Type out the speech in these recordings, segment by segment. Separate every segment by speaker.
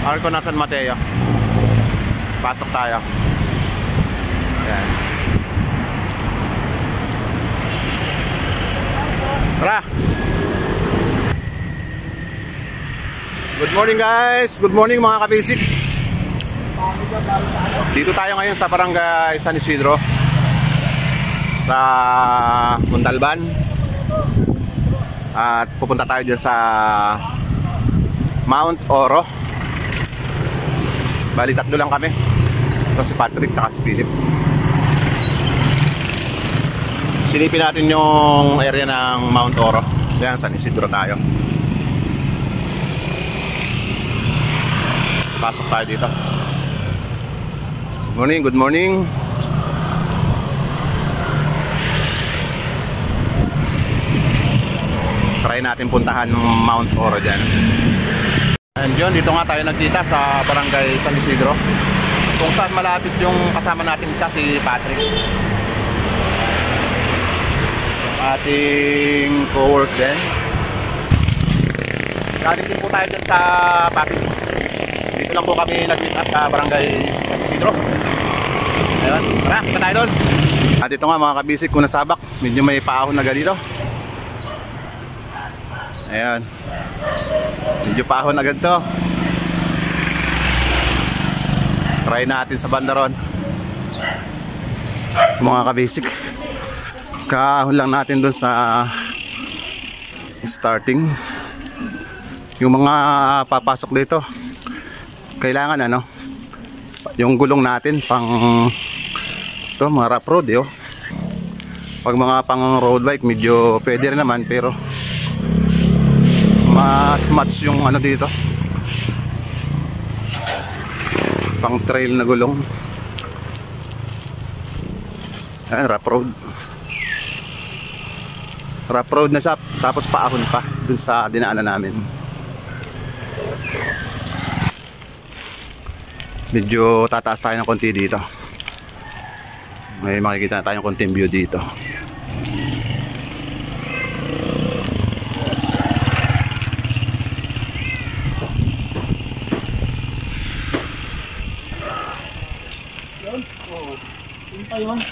Speaker 1: Arco na San Mateo. Pasok tayo. Ayan. Tara! Good morning guys! Good morning mga kabisik! Dito tayo ngayon sa Barangay San Isidro sa Montalban. At pupunta tayo dyan sa Mount Oro. Bali tatlo lang kami. Ito si Patrick tsaka si Philip. Silipin natin yung area ng Mount Oro. Yan, San Isidro tayo. Pasok tayo dito. Good morning, good morning. Try natin puntahan Mount Oro dyan. And yun, dito nga tayo nagkita sa Barangay San Isidro, kung saan malapit yung kasama natin isa, si Patrick, yung ating co-work din. Galing din po tayo dyan sa Pasig. Dito lang po kami nag-meet up sa Barangay San Isidro. Ayun, tara, punta tayo doon. At ito nga mga kabisik, kung nasabak, medyo may paahon na dito. Ayan, medyo paahon agad to. Try natin sa bandaron mga kabisik. Kaahon lang natin doon sa starting. Yung mga papasok dito, kailangan ano, yung gulong natin pang to mga rough road yo. Pag mga pang road bike medyo pwede rin naman, pero mas match yung ano dito, pang trail na gulong. Ayan, rough road na siya, tapos paahon pa dun sa dinaanan namin. Medyo tataas tayo ng konti dito. May makikita na tayong konting view dito.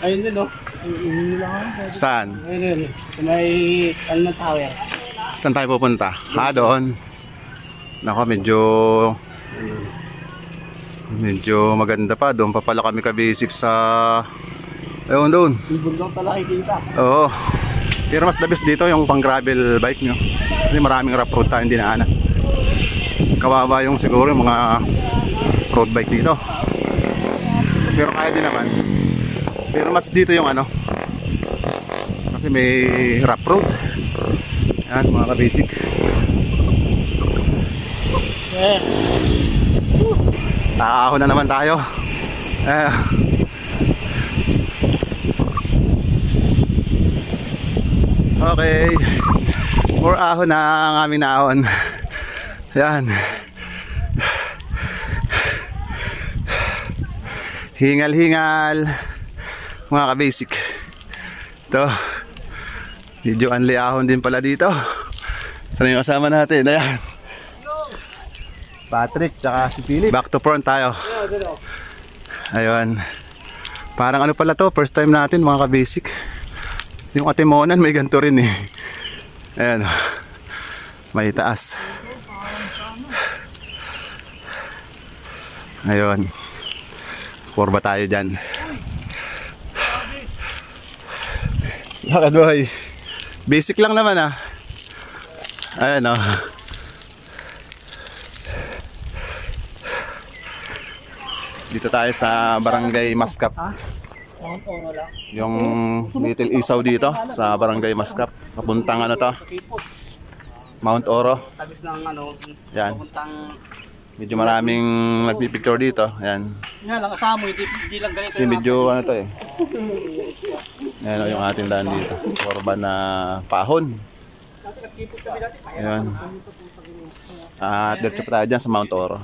Speaker 2: Ayun din, no?
Speaker 1: Saan?
Speaker 2: Ayun, may Alman Tower.
Speaker 1: Saan tayo pupunta? Doon. Nako, medyo maganda pa. Doon pa pala kami kabisik sa ayun doon.
Speaker 2: Yung bundok pala kikita.
Speaker 1: Oo. Pero mas the best dito yung pang gravel bike nyo. Kasi maraming rough road tayong dinaanan. Kawawa yung siguro yung mga road bike dito. Pero kaya din naman. Pero mas dito yung ano, kasi may rough road. Yan mga kabisik. Taahon na naman tayo. Okay, more ahon na ang aming naahon. Yan. Hingal-hingal mga kabasic. Ito, medyo anli ahon din pala dito. Saan yung kasama natin? Ayan, Patrick tsaka si Philip. Back to front tayo. Ayun, parang ano pala to, first time natin mga kabasic. Yung Atimonan may ganito rin eh. Ayan, may taas. Ayun, kurba tayo dyan. Lakad boy, basic lang naman ah. Ayan o. Dito tayo sa Barangay Mascap. Yung Little Isaw dito sa Barangay Mascap. Papuntang ano to, Mount Oro. Yan, medyo maraming nagpipicture dito. Ayan.
Speaker 2: Nga lang, kasama mo, hindi lang ganito.
Speaker 1: Kasi medyo ano to eh. Ayan o yung ating daan dito. Korba na pahon. Ayan. At dito pa tayo dyan sa Mount Oro.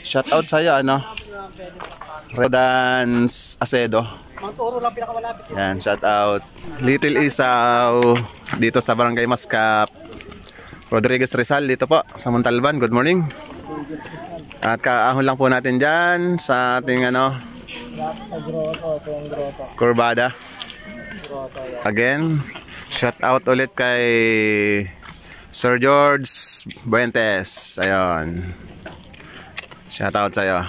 Speaker 1: Shout out sa'yo ano, Rodans Acedo.
Speaker 2: Mount Oro lang pinakamalapit.
Speaker 1: Yan, shout out. Little Isaw dito sa Barangay Mascap. Rodriguez Rizal dito po sa Montalban. Good morning. At kaahon lang po natin dyan sa ating ano,
Speaker 2: Sa grotto, ito yung grotto.
Speaker 1: kurbada.
Speaker 2: Grotto yan.
Speaker 1: Again, shout out ulit kay Sir George Buentes. Ayun. Shout out sa'yo.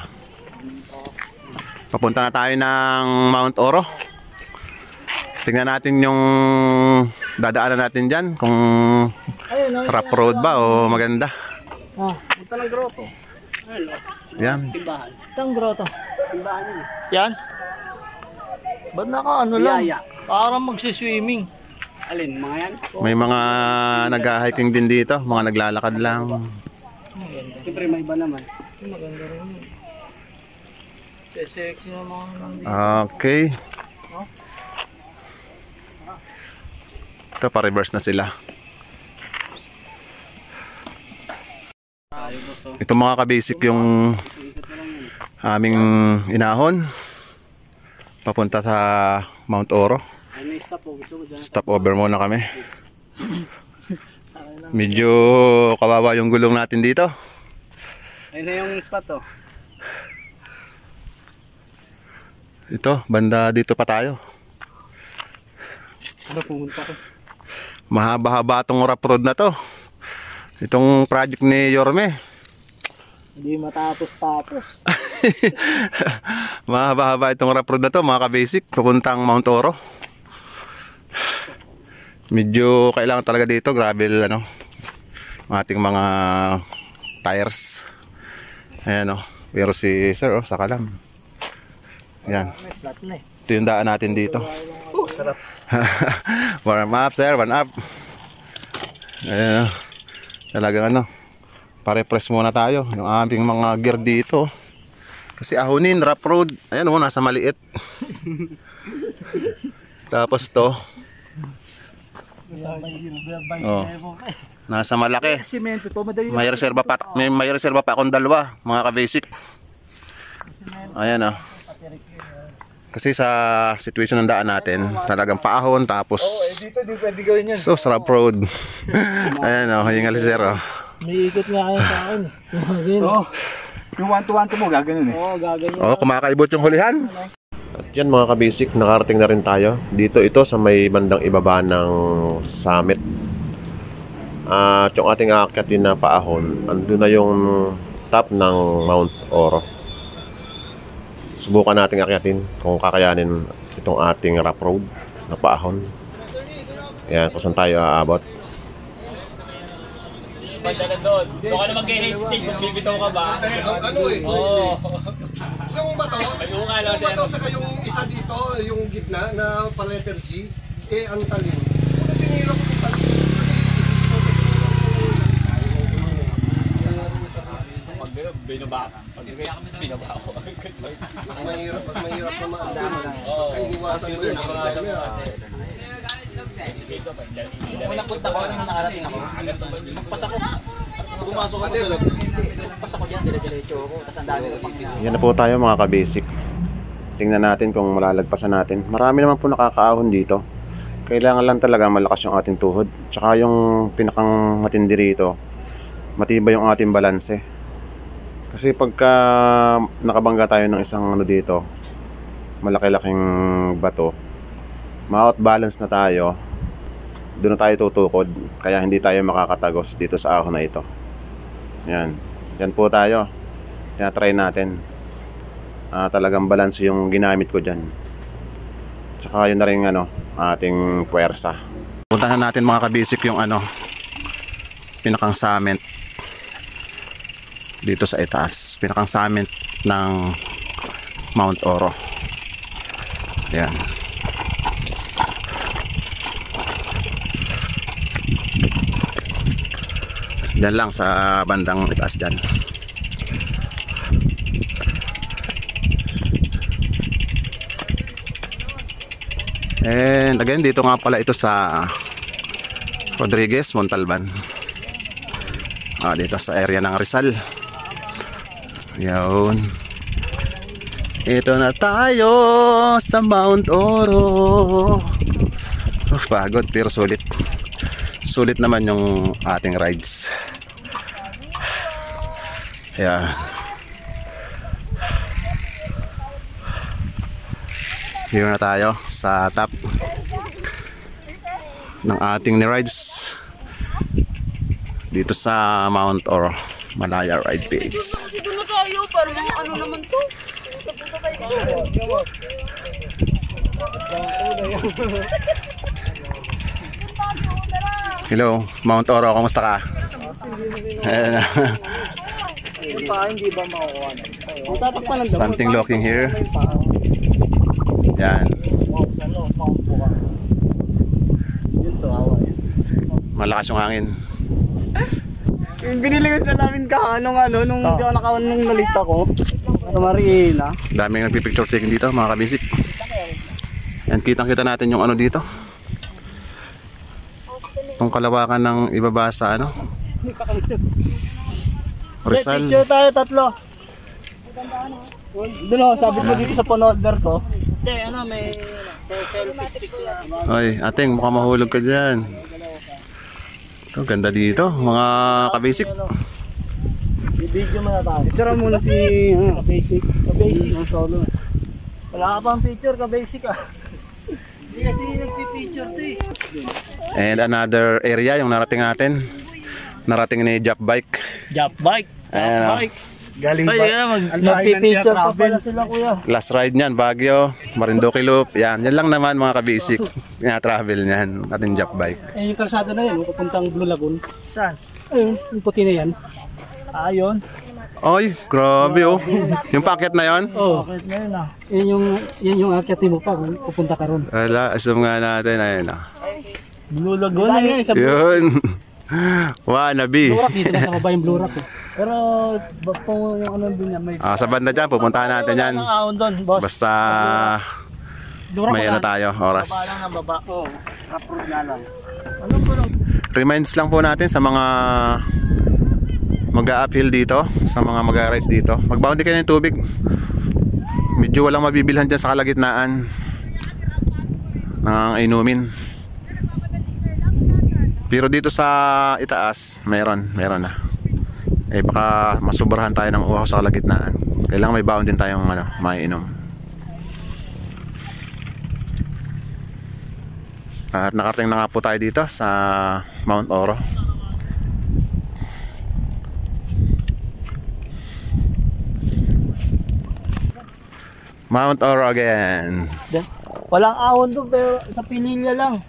Speaker 1: Papunta na tayo ng Mount Oro. Tingnan natin yung dadaanan natin dyan. Kung
Speaker 2: Ayun,
Speaker 1: rough road ba o maganda.
Speaker 2: punta ng grotto. Ayun,
Speaker 1: Yan.
Speaker 2: simbahan. Isang grotto. Simbahan yun. Yan? Ba't naka ano lang? Parang magsiswimming. Alin, mga yan?
Speaker 1: May mga nag-hiking din dito. Mga naglalakad lang.
Speaker 2: Siyempre may iba naman. Maganda rin yun. Sexy na mga nandito.
Speaker 1: Okay. Ito, pa-reverse na sila. Ito mga ka-basic yung aming inahon. Papunta sa Mount Oro.
Speaker 2: Ay, may stop po. Gusto ko dyan.
Speaker 1: Stop over muna kami. Medyo kawawa yung gulong natin dito.
Speaker 2: Ayun na yung spot to.
Speaker 1: Ito, banda dito pa tayo.
Speaker 2: Ano pumunta ko?
Speaker 1: Mahaba-haba itong rough road na to. Itong project ni Yorme.
Speaker 2: Hindi matapos-tapos.
Speaker 1: Mahaba-haba itong rough road na to mga ka-basic. Papuntang Mount Oro. Medyo kailangan talaga dito. Gravel ano. Ating mga tires. Ayan o. Pero si sir saka lang. Ayan.
Speaker 2: May flat na eh.
Speaker 1: Ito yung daan natin dito.
Speaker 2: Sarap.
Speaker 1: Warm up sir. Warm up. Ayan o. Talagang ano. Pare-press muna tayo. Yung aming mga gear dito. Kasi ahonin. Rough road. Ayan o. Nasa maliit. Tapos to. Oh. Nasa malaki.
Speaker 2: Simento to, madali.
Speaker 1: May reserva pa akong dalawa, mga ka-basic. Ayan oh. Kasi sa situation ng daan natin, talagang paahon tapos
Speaker 2: Dito, di pwede gawin yan.
Speaker 1: so rough road. Ayan oh, hingal si Sir oh.
Speaker 2: May ikot nga kayo sa akin. Oo.
Speaker 3: Yung 1-to-1 mo, gaganon eh.
Speaker 2: Oo, gaganyan.
Speaker 1: Oh, kumakaibot yung hulihan.
Speaker 4: At yan mga kabisik, nakarating na rin tayo. Dito ito sa may bandang ibaba ng summit. At yung ating aakyatin na paahon, andun na yung top ng Mount Oro. Subukan nating akyatin kung kakayanin itong ating rough road na paahon. Ayan, kung saan tayo aabot.
Speaker 5: Padala doon. So ka na mag-hesitate, magbibitaw ka ba?
Speaker 3: Ano eh?
Speaker 5: Oo.
Speaker 3: Yung bato,
Speaker 5: Mag-uunga lang
Speaker 3: yung
Speaker 5: siya.
Speaker 3: bato saka yung isa dito, yung gitna na pa letter C, eh ang talim. Kung tinilo ko sa talim,
Speaker 5: Pag binaba ka. Pag binaba ako.
Speaker 3: mas mahirap na maano.
Speaker 5: Oo.
Speaker 3: Kaya iniwasan mo yun.
Speaker 2: Unang punta ko, nung nakarating ako, magpasa ko. Pumasok ako doon. Magpasa ko dyan, dire-diretso ako. Tapos ang dami ko pang
Speaker 4: Yan na po tayo mga kabasic. Tingnan natin kung malalagpasan natin. Marami naman po nakakaahon dito. Kailangan lang talaga malakas yung ating tuhod. Tsaka yung pinakang matindi rito, matibay yung ating balanse. Kasi pagka nakabangga tayo ng isang ano dito, malaki-laking bato, ma-outbalance na tayo, doon na tayo tutukod. Kaya hindi tayo makakatagos dito sa ahon na ito. Yan. Yan po tayo. Try natin. Talagang balance yung ginamit ko dyan. Tsaka yun na rin ano, ating puwersa.
Speaker 1: Puntahan natin mga kabisik yung ano, pinakang summit dito sa itaas. Pinakang summit ng Mount Oro. Ayan. Diyan lang sa bandang itaas dyan. And again, dito nga pala ito sa Rodriguez, Montalban. Dito sa area ng Rizal. Yun. Ito na tayo sa Mount Oro. Pagod pero sulit. Sulit naman yung ating rides. Yeah. Here na tayo sa top ng ating ni-rides dito sa Mount Oro, Malaya Ride PH.
Speaker 6: Dito na tayo, parang ano naman to? Punta tayo dito.
Speaker 1: Hello, Mount Oro, kamusta ka? Ayan.
Speaker 2: Hindi ba makukuha na?
Speaker 1: Something looking here. Yan. Malakas yung hangin.
Speaker 2: Yung binili ko sa namin nung hindi ako nakaon nung nalita ko. Sa Marina.
Speaker 1: Daming nagpipicture taking dito, mga kabisik. Yan, kitang-kita natin yung ano dito. Itong kalawakan ng ibaba sa ano. Rizal.
Speaker 2: Picture tayo tatlo. Doon o, sabi mo dito sa phone-holder ko. Hindi, may selfie stick lang.
Speaker 1: Oy, ating, mukhang mahulog ka dyan. Ito, ganda dito, mga kabisik.
Speaker 2: I-video mo na tayo. Picture muna si Kabasic. Kabasic ang solo. Wala ka pang picture, Kabasic ah. Hindi kasi nagpipicture to eh.
Speaker 1: And another area yung narating natin. Narating ni Jap Bike.
Speaker 2: Jump bike.
Speaker 1: Ayan o.
Speaker 2: Galing ba? Magpipicture pa pala sila kuya.
Speaker 1: Last ride niyan, Baguio, Marinduque Loop. Yan lang naman mga kabisik. Travel niyan, ating Jap Bike.
Speaker 2: Eh yung kalsada na yan, papuntang Blue Lagoon. Saan? Ayun, yung puti na yan. Ayun.
Speaker 1: Oy, grabe oh. Yung packet na yon?
Speaker 2: Oo. Bakit na yun ah? Yan yung akyatin mo pa kung pupunta ka ron.
Speaker 1: Wala, assume nga natin. Ayun o.
Speaker 2: Blue Lagoon na yan.
Speaker 1: Yun. Wannabe.
Speaker 2: Blue Rock, dito na sa baba yung Blue Rock eh. Pero kung yung ano din yan, may...
Speaker 1: Sa banda dyan, pupuntahan natin yan.
Speaker 2: Ang ahon doon, boss.
Speaker 1: Basta may ano tayo, oras.
Speaker 2: Baba lang ng baba. Oo, approve na lang.
Speaker 1: Reminds lang po natin sa mga mag-a-uphill dito, sa mga mag-a-rides dito. Mag-bounty kayo ng tubig. Medyo walang mabibilhan dyan sa kalagitnaan ng inumin. Pero dito sa itaas, meron na. Eh baka masubrahan tayo ng uhaw sa kalagitnaan. Kailangan may baon din tayong maiinom. At nakarating na nga po tayo dito sa Mount Oro. Mount Oro again.
Speaker 2: Walang ahon doon pero sa Pinilya lang.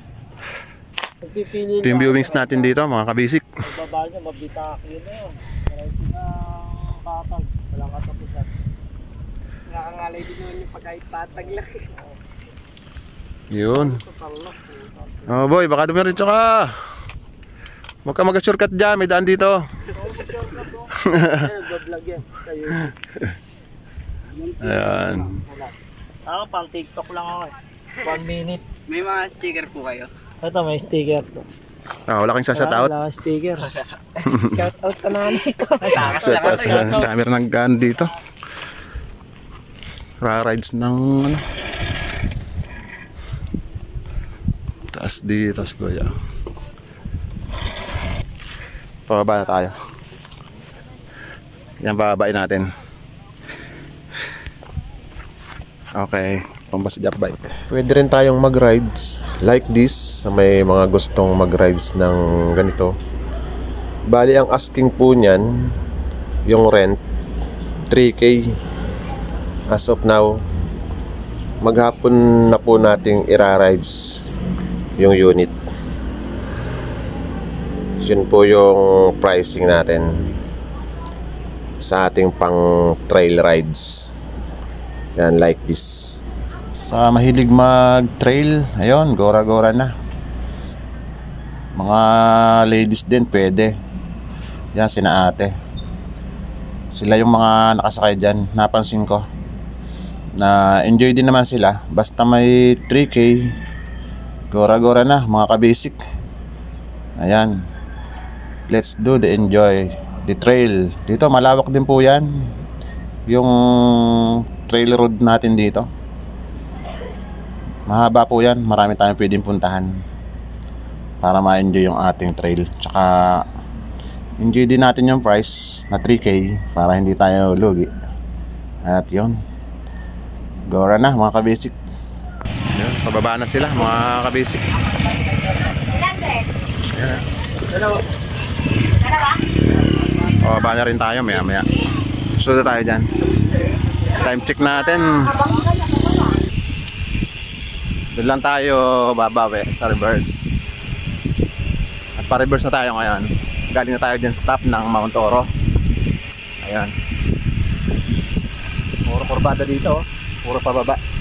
Speaker 2: Pagpipili
Speaker 1: Ito yung viewings natin dito mga kabisik.
Speaker 2: baba niya, mabitak yun na yun. Diretso na patag. Walang katapusan. Nakakangalay din naman yung pagkait patag lang.
Speaker 1: Yun. Oh boy, baka dumiretso ka. Huwag ka mag-shortcut dyan, may daan dito.
Speaker 2: Nag-vlog yan.
Speaker 1: Ayan.
Speaker 2: Ako pang TikTok lang ako eh. 1 minute.
Speaker 6: May mga sticker po kayo.
Speaker 2: Ito may sticker to.
Speaker 1: Wala kang shout out.
Speaker 2: Wala kang sticker.
Speaker 6: Shout out sa nanay ko.
Speaker 1: Shout out sa camera ng gaan dito. Rides ng ano. Taas dito sa Goya. Pababa na tayo. Yan, bababain natin. Okay, pambasa Jap Bike.
Speaker 4: Pwede rin tayong mag-rides like this sa may mga gustong mag-rides ng ganito. Bali ang asking po niyan, yung rent 3K. As of now, maghapon na po nating ira-rides yung unit. Yun po yung pricing natin sa ating pang trail rides. Yan, like this.
Speaker 1: Sa mahilig mag-trail, ayun, gora-gora na. Mga ladies din pwede. Yan, sina ate. Sila yung mga nakasakay dyan. Napansin ko na enjoy din naman sila. Basta may 3K, gora-gora na, mga kabasic. Ayan, let's do the enjoy the trail. Dito malawak din po yan, yung trail road natin dito. Mahaba po yan, marami tayong pwedeng puntahan para ma-enjoy yung ating trail. Tsaka enjoy din natin yung price na 3K para hindi tayo lugi. At yun, gora na mga kabasic. Pababa na sila mga kabasic. Pababa na rin tayo maya maya. Susunod tayo dyan. Time check natin. Doon lang tayo babawi sa reverse. At pa-reverse na tayo ngayon. Galing na tayo dyan sa top ng Mount Oro. Ayan. Puro kurbada dito. Puro pababa.